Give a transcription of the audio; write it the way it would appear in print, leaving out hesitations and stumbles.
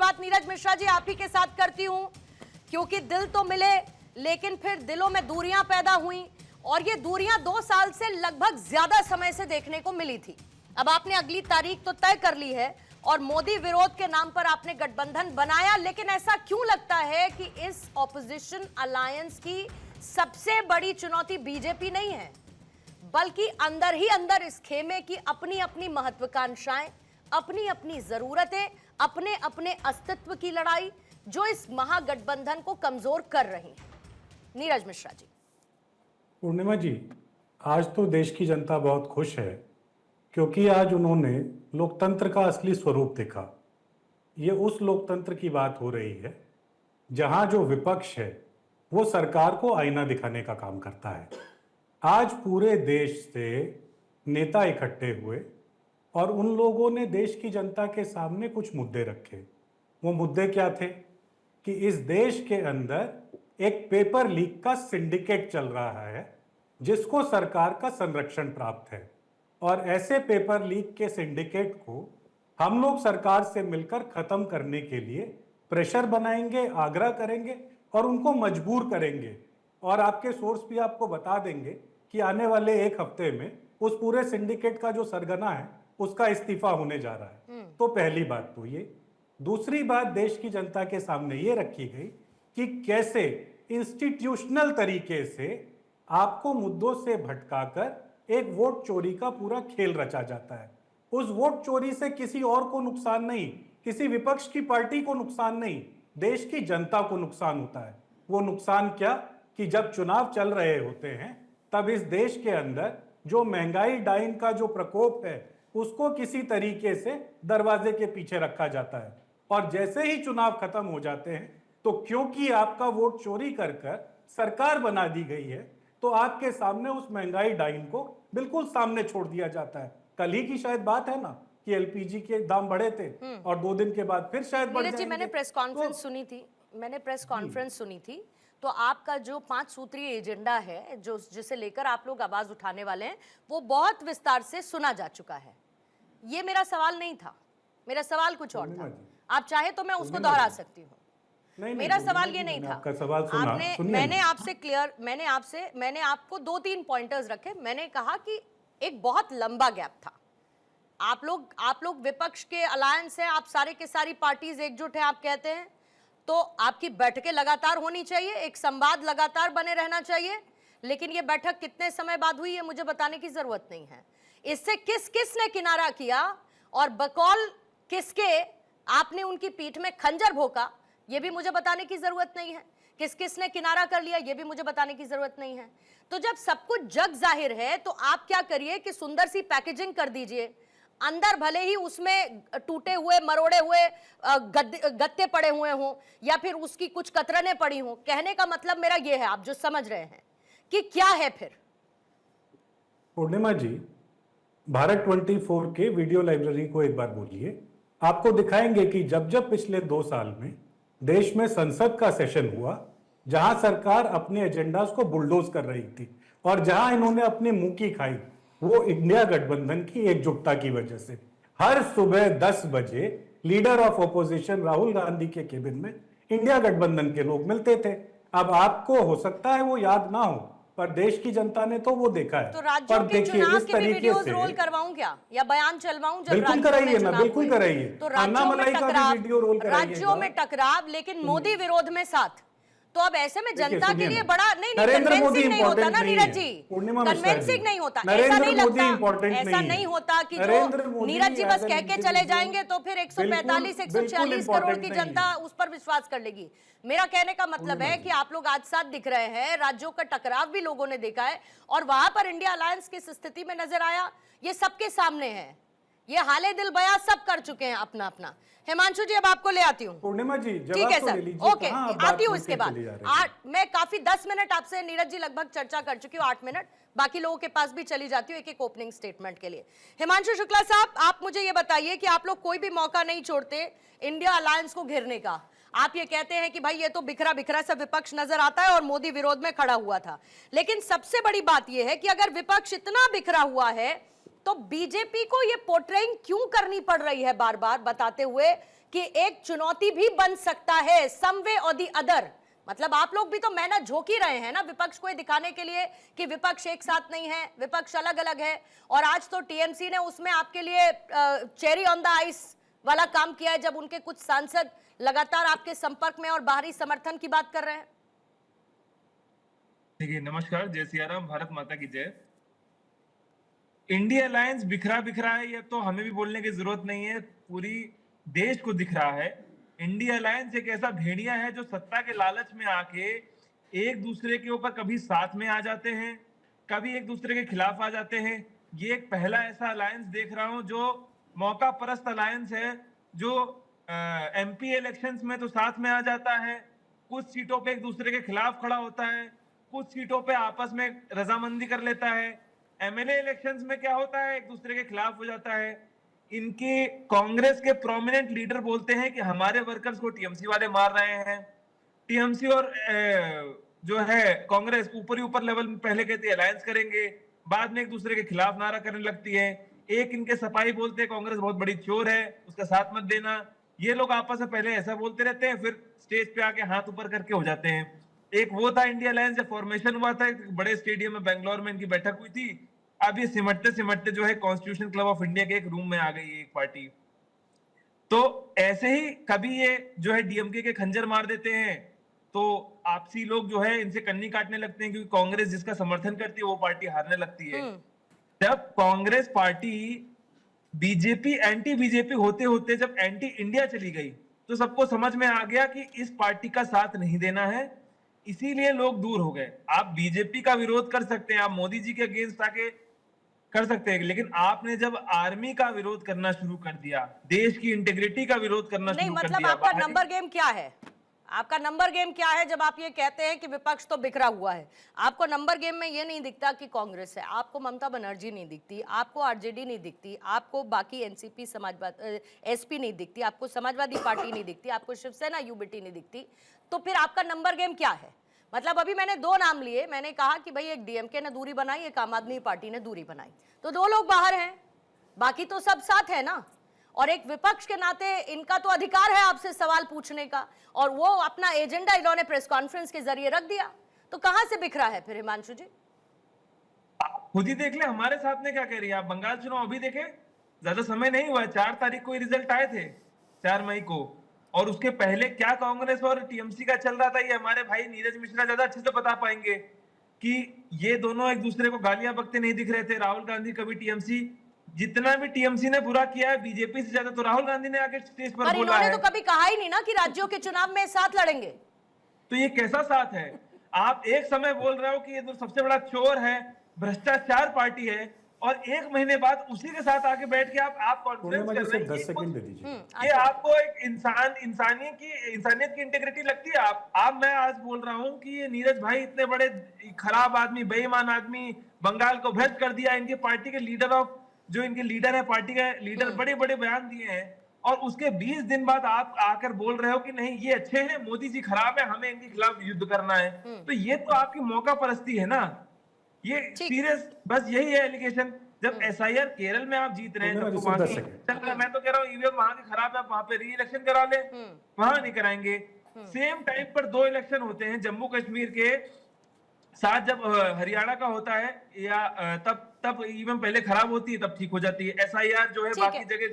शुरुआत नीरज मिश्रा जी आप ही के साथ करती हूं, क्योंकि दिल तो मिले लेकिन फिर दिलों में दूरियां पैदा हुई और ये दूरियां 2 साल से लगभग ज्यादा समय से देखने को मिली थी। अब आपने अगली तारीख तो तय कर ली है और मोदी विरोध के नाम पर आपने गठबंधन बनाया, लेकिन ऐसा क्यों लगता है कि इस ऑपोजिशन अलायंस की सबसे बड़ी चुनौती बीजेपी नहीं है, बल्कि अंदर ही अंदर इस खेमे की अपनी अपनी महत्वाकांक्षाएं, अपनी अपनी जरूरतें, अपने अपने अस्तित्व की लड़ाई जो इस महागठबंधन को कमजोर कर रही है। नीरज मिश्रा जी। पूर्णिमा जी, आज तो देश की जनता बहुत खुश है क्योंकि आज उन्होंने लोकतंत्र का असली स्वरूप देखा। ये उस लोकतंत्र की बात हो रही है जहां जो विपक्ष है वो सरकार को आईना दिखाने का काम करता है। आज पूरे देश से नेता इकट्ठे हुए और उन लोगों ने देश की जनता के सामने कुछ मुद्दे रखे। वो मुद्दे क्या थे कि इस देश के अंदर एक पेपर लीक का सिंडिकेट चल रहा है जिसको सरकार का संरक्षण प्राप्त है, और ऐसे पेपर लीक के सिंडिकेट को हम लोग सरकार से मिलकर खत्म करने के लिए प्रेशर बनाएंगे, आग्रह करेंगे और उनको मजबूर करेंगे। और आपके सोर्स भी आपको बता देंगे कि आने वाले 1 हफ्ते में उस पूरे सिंडिकेट का जो सरगना है उसका इस्तीफा होने जा रहा है। तो पहली बात तो ये। दूसरी बात देश की जनता के सामने ये रखी गई कि कैसे इंस्टीट्यूशनल तरीके से आपको मुद्दों से भटकाकर एक वोट चोरी का पूरा खेल रचा जाता है। उस वोट चोरी से किसी और को नुकसान नहीं, किसी विपक्ष की पार्टी को नुकसान नहीं, देश की जनता को नुकसान होता है। वो नुकसान क्या कि जब चुनाव चल रहे होते हैं तब इस देश के अंदर जो महंगाई डाइन का जो प्रकोप है उसको किसी तरीके से दरवाजे के पीछे रखा जाता है, और जैसे ही चुनाव खत्म हो जाते हैं तो क्योंकि आपका वोट चोरी कर सरकार बना दी गई है तो आपके सामने उस महंगाई डाइन को बिल्कुल सामने छोड़ दिया जाता है। कल ही की शायद बात है ना कि एलपीजी के दाम बढ़े थे और 2 दिन के बाद फिर शायद बढ़ जाएंगे। मैंने प्रेस कॉन्फ्रेंस सुनी थी, मैंने प्रेस कॉन्फ्रेंस सुनी थी, तो आपका जो 5 सूत्रीय एजेंडा है जो जिसे लेकर आप लोग आवाज उठाने वाले हैं वो बहुत विस्तार से सुना जा चुका है। ये मेरा सवाल नहीं था, मेरा सवाल कुछ और था। आप चाहे तो मैं उसको दोहरा सकती हूँ। मेरा सवाल ये नहीं था। आपका सवाल सुना, मैंने आपसे क्लियर, मैंने आपको 2-3 पॉइंटर्स रखे। मैंने कहा कि एक बहुत लंबा गैप था। आप लोग विपक्ष के अलायंस है, आप सारे के सारी पार्टीज एकजुट है, आप कहते हैं तो आपकी बैठकें लगातार होनी चाहिए, एक संवाद लगातार बने रहना चाहिए। लेकिन ये बैठक कितने समय बाद हुई है मुझे बताने की जरूरत नहीं है। इससे किस ने किनारा किया और बकौल किसके आपने उनकी पीठ में खंजर भोंका ये भी मुझे बताने की जरूरत नहीं है। किस ने किनारा कर लिया ये भी मुझे बताने की जरूरत नहीं है। तो जब सब कुछ जग जाहिर है तो आप क्या करिए कि सुंदर सी पैकेजिंग कर दीजिए, अंदर भले ही उसमें टूटे हुए मरोड़े हुए गत्ते पड़े हुए हों या फिर उसकी कुछ कतरने पड़ी हों। कहने का मतलब मेरा ये है, आप जो समझ रहे हैं कि क्या है फिर। पूर्णिमा जी, भारत 24 के वीडियो लाइब्रेरी को एक बार बोलिए, आपको दिखाएंगे कि जब जब पिछले 2 साल में देश में संसद का सेशन हुआ जहां सरकार अपने एजेंडास को बुलडोज कर रही थी और जहां इन्होंने अपनी मुंह की खाई, वो इंडिया गठबंधन की एकजुटता की वजह से। हर सुबह 10 बजे leader of opposition Rahul Gandhi के केबिन में इंडिया गठबंधन के लोग मिलते थे। अब आपको हो सकता है वो याद ना हो, पर देश की जनता ने तो वो देखा है। तो राज्यों के चुनाव के भी वीडियोस रोल करवाऊं क्या या बयान चलवाऊं? जब बिल्कुल कराइए ना, बिल्कुल कराइए। तो राज्यों में टकराव, लेकिन मोदी विरोध में साथ। तो अब ऐसे में जनता के लिए बड़ा नहीं कन्विंसिंग नहीं होता ना नीरज जी, कन्विंसिंग नहीं होता। ऐसा नहीं लगता, ऐसा नहीं होता कि जो नीरज जी बस कह के चले जाएंगे तो फिर 145-146 करोड़ की जनता उस पर विश्वास कर लेगी। मेरा कहने का मतलब है कि आप लोग आज साथ दिख रहे हैं, राज्यों का टकराव भी लोगों ने देखा है और वहां पर इंडिया अलायंस किस स्थिति में नजर आया ये सबके सामने है। ये हाले दिल बयां सब कर चुके हैं अपना अपना। हिमांशु जी अब आपको ले आती हूँ। पूर्णिमा जी ठीक है सर, ओके आती हूँ। इसके बाद मैं काफी 10 मिनट आपसे नीरज जी लगभग चर्चा कर चुकी हूँ, 8 मिनट बाकी लोगों के पास भी चली जाती हूँ एक ओपनिंग स्टेटमेंट के लिए। हिमांशु शुक्ला साहब, आप मुझे ये बताइए कि आप लोग कोई भी मौका नहीं छोड़ते इंडिया अलायंस को घेरने का। आप ये कहते हैं कि भाई ये तो बिखरा बिखरा सा विपक्ष नजर आता है और मोदी विरोध में खड़ा हुआ था, लेकिन सबसे बड़ी बात यह है कि अगर विपक्ष इतना बिखरा हुआ है तो बीजेपी को ये पोर्ट्रेइंग क्यों करनी पड़ रही है बार बार, बताते हुए कि एक चुनौती भी बन सकता है, सम वे और दी अदर। मतलब आप लोग भी तो मेहनत झोंक ही रहे हैं ना विपक्ष को ये दिखाने के लिए कि विपक्ष एक साथ नहीं है, विपक्ष अलग अलग है। और आज तो टीएमसी ने उसमें आपके लिए चेरी ऑन द आइस वाला काम किया है, जब उनके कुछ सांसद लगातार आपके संपर्क में और बाहरी समर्थन की बात कर रहे हैं। देखिए, नमस्कार, जय सिया राम, भारत माता की जय। इंडिया अलायंस बिखरा बिखरा है, ये तो हमें भी बोलने की जरूरत नहीं है, पूरी देश को दिख रहा है। इंडिया अलायंस एक ऐसा भेड़िया है जो सत्ता के लालच में आके एक दूसरे के ऊपर कभी साथ में आ जाते हैं, कभी एक दूसरे के खिलाफ आ जाते हैं। ये एक पहला ऐसा अलायंस देख रहा हूं जो मौका परस्त अलायंस है, जो एमपी इलेक्शंस में तो साथ में आ जाता है, कुछ सीटों पे एक दूसरे के खिलाफ खड़ा होता है, कुछ सीटों पे आपस में रजामंदी कर लेता है। एमएलए इलेक्शंस में क्या होता है, एक दूसरे के खिलाफ हो जाता है। इनके कांग्रेस के प्रोमिनेंट लीडर बोलते हैं कि हमारे वर्कर्स को टीएमसी वाले मार रहे हैं। टीएमसी और जो है कांग्रेस ऊपर ही ऊपर लेवल में पहले कहती है अलायंस करेंगे, बाद में एक दूसरे के खिलाफ नारा करने लगती है। एक इनके सपाही बोलते हैं कांग्रेस बहुत बड़ी चोर है, उसका साथ मत देना। ये लोग आपस में पहले ऐसा बोलते रहते हैं, फिर स्टेज पे आके हाथ ऊपर करके हो जाते हैं। एक वो था इंडिया अलायंस जब फॉर्मेशन हुआ था, एक बड़े स्टेडियम में बेंगलोर में इनकी बैठक हुई थी। अब ये सिमटते सिमटते जो है कॉन्स्टिट्यूशन क्लब ऑफ इंडिया के एक रूम में आ गई है एक पार्टी। तो ऐसे ही कभी ये जो है डीएमके के खंजर मार देते हैं, तो आपसी लोग जो है इनसे कन्नी काटने लगते हैं, क्योंकि कांग्रेस जिसका समर्थन करती है वो पार्टी हारने लगती है। जब Congress party BJP anti BJP होते होते जब एंटी इंडिया चली गई, तो सबको समझ में आ गया कि इस पार्टी का साथ नहीं देना है, इसीलिए लोग दूर हो गए। आप बीजेपी का विरोध कर सकते हैं, आप मोदी जी के अगेंस्ट आके कर सकते हैं, लेकिन आपने जब आर्मी का विरोध करना शुरू कर दिया, देश की इंटीग्रिटी का विरोध करना नहीं, शुरू कर मतलब दिया, आपका नंबर गेम क्या है? आपका नंबर गेम क्या है जब आप ये कहते हैं कि विपक्ष तो बिखरा हुआ है? आपको नंबर गेम में ये नहीं दिखता कि कांग्रेस है, आपको ममता बनर्जी नहीं दिखती, आपको आरजेडी नहीं दिखती, आपको बाकी एनसीपी समाजवादी एसपी नहीं दिखती, आपको समाजवादी पार्टी नहीं दिखती, आपको शिवसेना यूबीटी नहीं दिखती, तो फिर आपका नंबर गेम क्या है? मतलब अभी मैंने दो नाम लिए, मैंने कहा कि भाई एक डीएमके ने दूरी बनाई, एक आम आदमी पार्टी ने दूरी बनाई, तो दो लोग बाहर हैं, बाकी तो सब साथ है ना। और एक विपक्ष के नाते इनका तो अधिकार है आपसे सवाल पूछने का, और वो अपना एजेंडा इन्होंने प्रेस कॉन्फ्रेंस के जरिए रख दिया, तो कहां से बिखरा है फिर हिमांशु जी? खुद ही देख ले हमारे साथ में क्या कह रही है। आप बंगाल चुनाव अभी देखे, ज्यादा समय नहीं हुआ है, 4 तारीख को रिजल्ट आए थे, 4 मई को। और उसके पहले क्या कांग्रेस और टीएमसी का चल रहा था, ये हमारे भाई नीरज मिश्रा ज्यादा अच्छे से बता पाएंगे कि ये दोनों एक दूसरे को गालियां बकते नहीं दिख रहे थे। राहुल गांधी कभी टीएमसी, जितना भी टीएमसी ने बुरा किया है बीजेपी से ज्यादा तो राहुल गांधी ने आके स्टेज पर बोला इन्होंने है। तो कभी कहा ही नहीं ना कि राज्यों के चुनाव में साथ लड़ेंगे। तो ये कैसा साथ है? आप एक समय बोल रहे हो कि ये तो सबसे बड़ा चोर है, भ्रष्टाचार पार्टी है, और एक महीने बाद उसी के साथ आके बैठ के आप कॉन्फ्रेंस कर रहे हैं। 10 सेकंड दे दीजिए। ये आपको एक इंसानियत की इंटीग्रिटी लगती है? मैं आज बोल रहा हूं कि ये नीरज भाई इतने बड़े खराब आदमी, बेईमान आदमी, बंगाल को भ्रष्ट कर दिया। इनकी पार्टी के जो इनके लीडर है, पार्टी के लीडर बड़े बड़े बयान दिए हैं, और उसके 20 दिन बाद आप आकर बोल रहे हो कि नहीं ये अच्छे हैं, मोदी जी खराब है, हमें इनके खिलाफ युद्ध करना है। तो ये तो आपकी मौका परस्ती है ना, ये सीरियस, बस यही है एलिगेशन। जब एसआईआर केरल में आप जीत रहे हैं, मैं तो कह रहा हूँ ईवीएम वहां के खराब है, वहां पे री इलेक्शन करा ले, वहां नहीं कराएंगे। सेम टाइम पर 2 इलेक्शन होते हैं, जम्मू कश्मीर के साथ जब हरियाणा का होता है, या तब ईवीएम पहले खराब होती है, तब ठीक हो जाती है। एसआईआर जो है बाकी जगह